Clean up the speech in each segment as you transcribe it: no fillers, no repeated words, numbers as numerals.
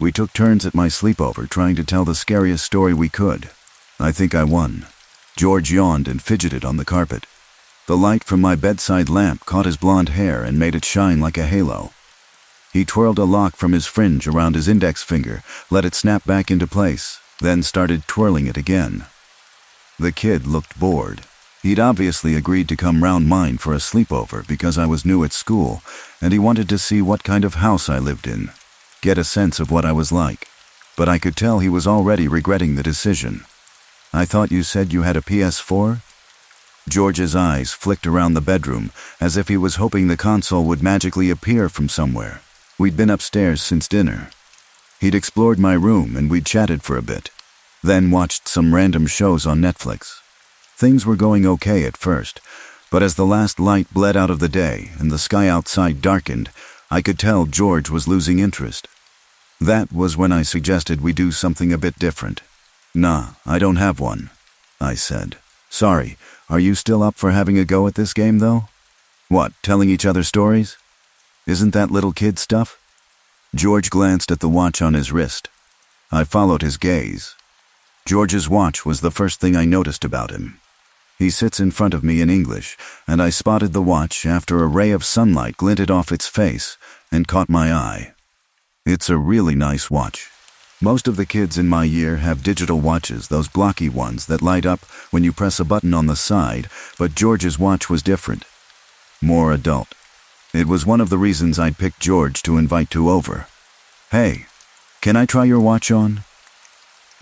We took turns at my sleepover trying to tell the scariest story we could. I think I won. George yawned and fidgeted on the carpet. The light from my bedside lamp caught his blonde hair and made it shine like a halo. He twirled a lock from his fringe around his index finger, let it snap back into place, then started twirling it again. The kid looked bored. He'd obviously agreed to come round mine for a sleepover because I was new at school, and he wanted to see what kind of house I lived in, get a sense of what I was like. But I could tell he was already regretting the decision. "I thought you said you had a PS4? George's eyes flicked around the bedroom as if he was hoping the console would magically appear from somewhere. We'd been upstairs since dinner. He'd explored my room and we'd chatted for a bit, then watched some random shows on Netflix. Things were going okay at first, but as the last light bled out of the day and the sky outside darkened, I could tell George was losing interest. That was when I suggested we do something a bit different. "Nah, I don't have one," I said. "Sorry, are you still up for having a go at this game, though?" "What, telling each other stories? Isn't that little kid stuff?" George glanced at the watch on his wrist. I followed his gaze. George's watch was the first thing I noticed about him. He sits in front of me in English, and I spotted the watch after a ray of sunlight glinted off its face and caught my eye. It's a really nice watch. Most of the kids in my year have digital watches, those blocky ones that light up when you press a button on the side, but George's watch was different. More adult. It was one of the reasons I'd picked George to invite to over. "Hey, can I try your watch on?"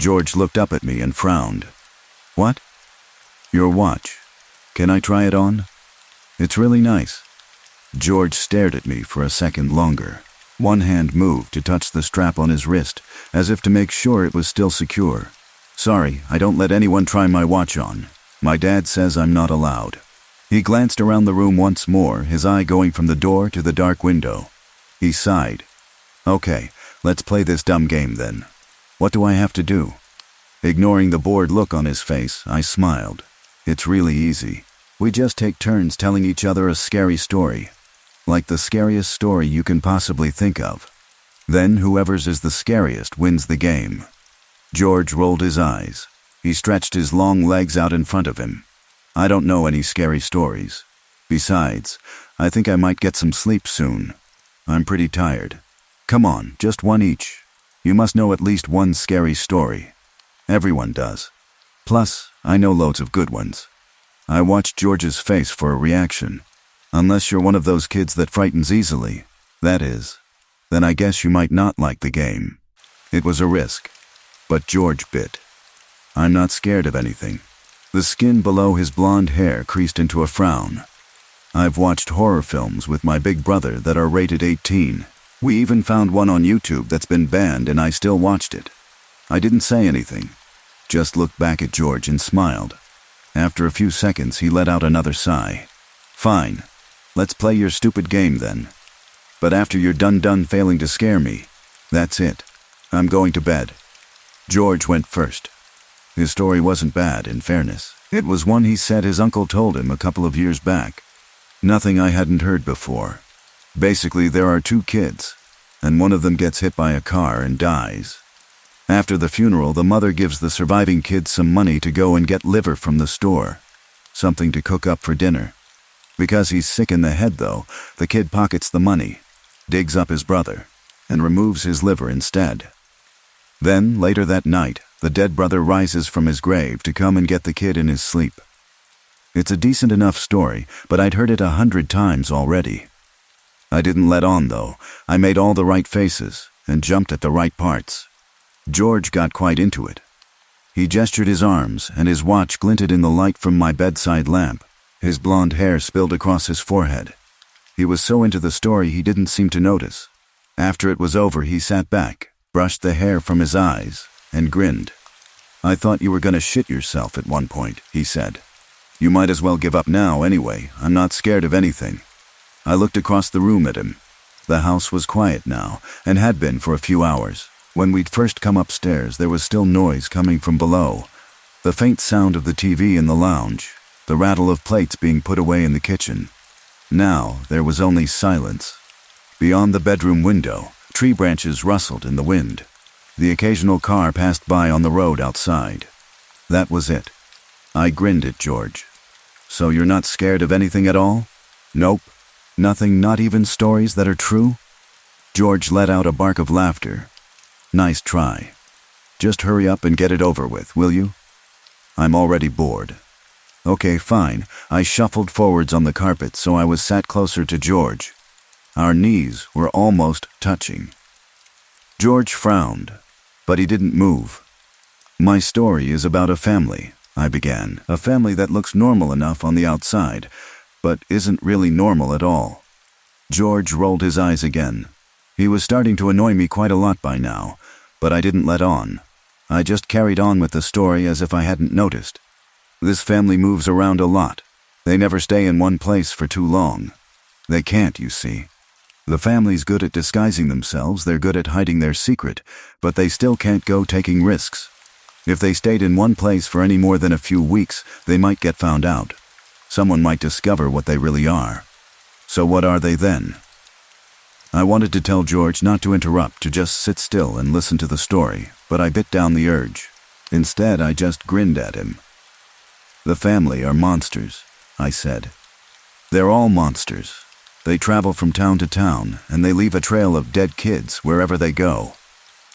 George looked up at me and frowned. "What?" "Your watch. Can I try it on? It's really nice." George stared at me for a second longer. One hand moved to touch the strap on his wrist, as if to make sure it was still secure. "Sorry, I don't let anyone try my watch on. My dad says I'm not allowed." He glanced around the room once more, his eye going from the door to the dark window. He sighed. "Okay, let's play this dumb game then. What do I have to do?" Ignoring the bored look on his face, I smiled. "It's really easy. We just take turns telling each other a scary story. Like the scariest story you can possibly think of. Then whoever's is the scariest wins the game." George rolled his eyes. He stretched his long legs out in front of him. "I don't know any scary stories. Besides, I think I might get some sleep soon. I'm pretty tired. Come on, just one each. You must know at least one scary story. Everyone does. Plus, I know loads of good ones." I watched George's face for a reaction. "Unless you're one of those kids that frightens easily, that is, then I guess you might not like the game." It was a risk, but George bit. "I'm not scared of anything." The skin below his blonde hair creased into a frown. "I've watched horror films with my big brother that are rated 18. We even found one on YouTube that's been banned and I still watched it." I didn't say anything, just looked back at George and smiled. After a few seconds, he let out another sigh. "Fine. Let's play your stupid game then. But after you're done failing to scare me, that's it. I'm going to bed." George went first. His story wasn't bad, in fairness. It was one he said his uncle told him a couple of years back. Nothing I hadn't heard before. Basically, there are two kids, and one of them gets hit by a car and dies. After the funeral, the mother gives the surviving kid some money to go and get liver from the store, something to cook up for dinner. Because he's sick in the head, though, the kid pockets the money, digs up his brother, and removes his liver instead. Then, later that night, the dead brother rises from his grave to come and get the kid in his sleep. It's a decent enough story, but I'd heard it 100 times already. I didn't let on, though. I made all the right faces and jumped at the right parts. George got quite into it. He gestured his arms, and his watch glinted in the light from my bedside lamp. His blonde hair spilled across his forehead. He was so into the story he didn't seem to notice. After it was over, he sat back, brushed the hair from his eyes, and grinned. "I thought you were going to shit yourself at one point," he said. "You might as well give up now anyway. I'm not scared of anything." I looked across the room at him. The house was quiet now, and had been for a few hours. When we'd first come upstairs, there was still noise coming from below. The faint sound of the TV in the lounge, the rattle of plates being put away in the kitchen. Now, there was only silence. Beyond the bedroom window, Tree branches rustled in the wind. The occasional car passed by on the road outside. That was it. I grinned at George. So you're not scared of anything at all? Nope. Nothing, not even stories that are true? George let out a bark of laughter. Nice try. Just hurry up and get it over with, will you? I'm already bored. Okay, fine. I shuffled forwards on the carpet so I was sat closer to George. Our knees were almost touching. George frowned, but he didn't move. My story is about a family, I began. A family that looks normal enough on the outside, but isn't really normal at all. George rolled his eyes again. He was starting to annoy me quite a lot by now, but I didn't let on. I just carried on with the story as if I hadn't noticed. This family moves around a lot. They never stay in one place for too long. They can't, you see. The family's good at disguising themselves, they're good at hiding their secret, but they still can't go taking risks. If they stayed in one place for any more than a few weeks, they might get found out. Someone might discover what they really are. So what are they then? I wanted to tell George not to interrupt, to just sit still and listen to the story, but I bit down the urge. Instead, I just grinned at him. The family are monsters, I said. They're all monsters. They travel from town to town, and they leave a trail of dead kids wherever they go.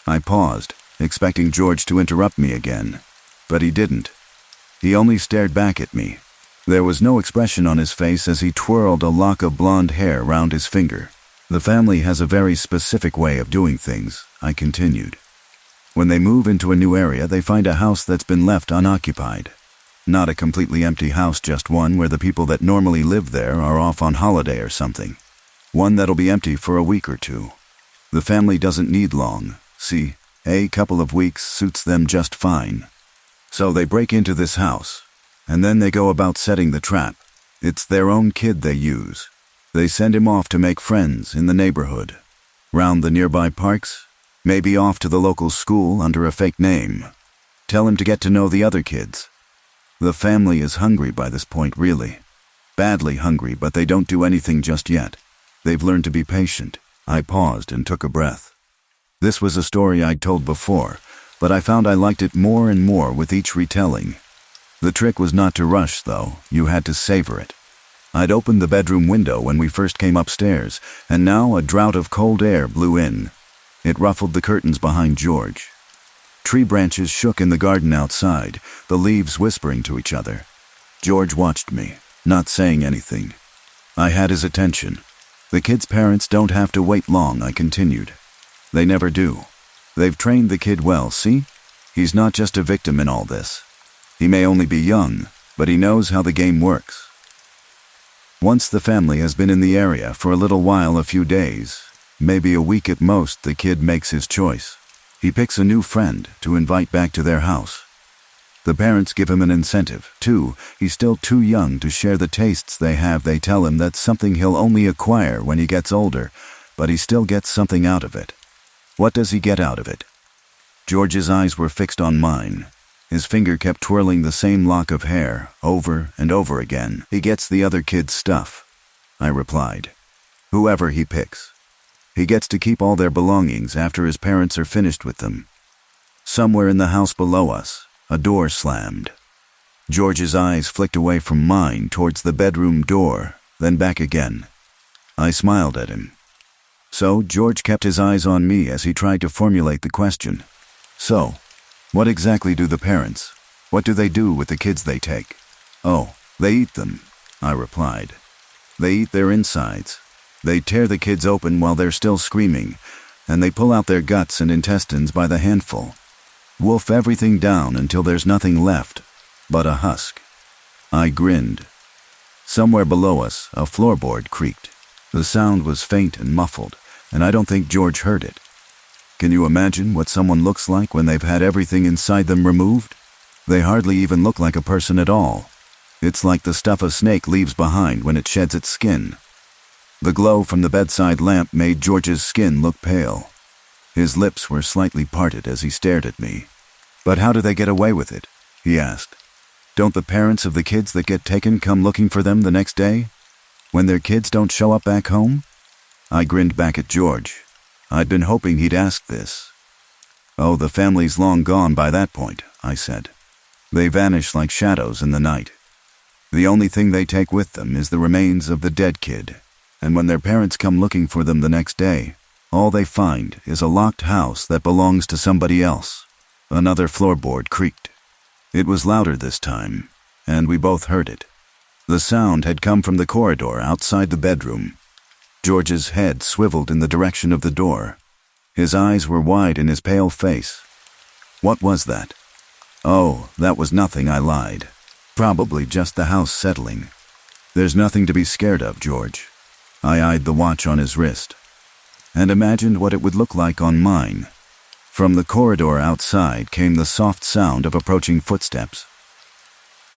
I paused, expecting George to interrupt me again, but he didn't. He only stared back at me. There was no expression on his face as he twirled a lock of blonde hair round his finger. The family has a very specific way of doing things, I continued. When they move into a new area, they find a house that's been left unoccupied. Not a completely empty house, just one where the people that normally live there are off on holiday or something. One that'll be empty for a week or two. The family doesn't need long. See, a couple of weeks suits them just fine. So they break into this house, and then they go about setting the trap. It's their own kid they use. They send him off to make friends in the neighborhood. Round the nearby parks, maybe off to the local school under a fake name. Tell him to get to know the other kids. The family is hungry by this point, really. Badly hungry, but they don't do anything just yet. They've learned to be patient. I paused and took a breath. This was a story I'd told before, but I found I liked it more and more with each retelling. The trick was not to rush, though. You had to savor it. I'd opened the bedroom window when we first came upstairs, and now a draught of cold air blew in. It ruffled the curtains behind George. Tree branches shook in the garden outside, the leaves whispering to each other. George watched me, not saying anything. I had his attention. The kid's parents don't have to wait long, I continued. They never do. They've trained the kid well, see? He's not just a victim in all this. He may only be young, but he knows how the game works. Once the family has been in the area for a little while, a few days, maybe a week at most, the kid makes his choice. He picks a new friend to invite back to their house. The parents give him an incentive, too. He's still too young to share the tastes they have. They tell him that's something he'll only acquire when he gets older, but he still gets something out of it. What does he get out of it? George's eyes were fixed on mine. His finger kept twirling the same lock of hair, over and over again. He gets the other kid's stuff, I replied. Whoever he picks. He gets to keep all their belongings after his parents are finished with them. Somewhere in the house below us, a door slammed. George's eyes flicked away from mine towards the bedroom door, then back again. I smiled at him. So George kept his eyes on me as he tried to formulate the question. So, what exactly do the parents? What do they do with the kids they take? Oh, they eat them, I replied. They eat their insides. They tear the kids open while they're still screaming, and they pull out their guts and intestines by the handful. Wolf everything down until there's nothing left but a husk. I grinned. Somewhere below us, a floorboard creaked. The sound was faint and muffled, and I don't think George heard it. Can you imagine what someone looks like when they've had everything inside them removed? They hardly even look like a person at all. It's like the stuff a snake leaves behind when it sheds its skin. The glow from the bedside lamp made George's skin look pale. His lips were slightly parted as he stared at me. But how do they get away with it? He asked. Don't the parents of the kids that get taken come looking for them the next day? When their kids don't show up back home? I grinned back at George. I'd been hoping he'd ask this. "Oh, the family's long gone by that point," I said. "They vanish like shadows in the night. The only thing they take with them is the remains of the dead kid, and when their parents come looking for them the next day, all they find is a locked house that belongs to somebody else." Another floorboard creaked. It was louder this time, and we both heard it. The sound had come from the corridor outside the bedroom. George's head swiveled in the direction of the door. His eyes were wide in his pale face. "What was that?" "Oh, that was nothing," I lied. "Probably just the house settling." "There's nothing to be scared of, George." I eyed the watch on his wrist, and imagined what it would look like on mine. From the corridor outside came the soft sound of approaching footsteps.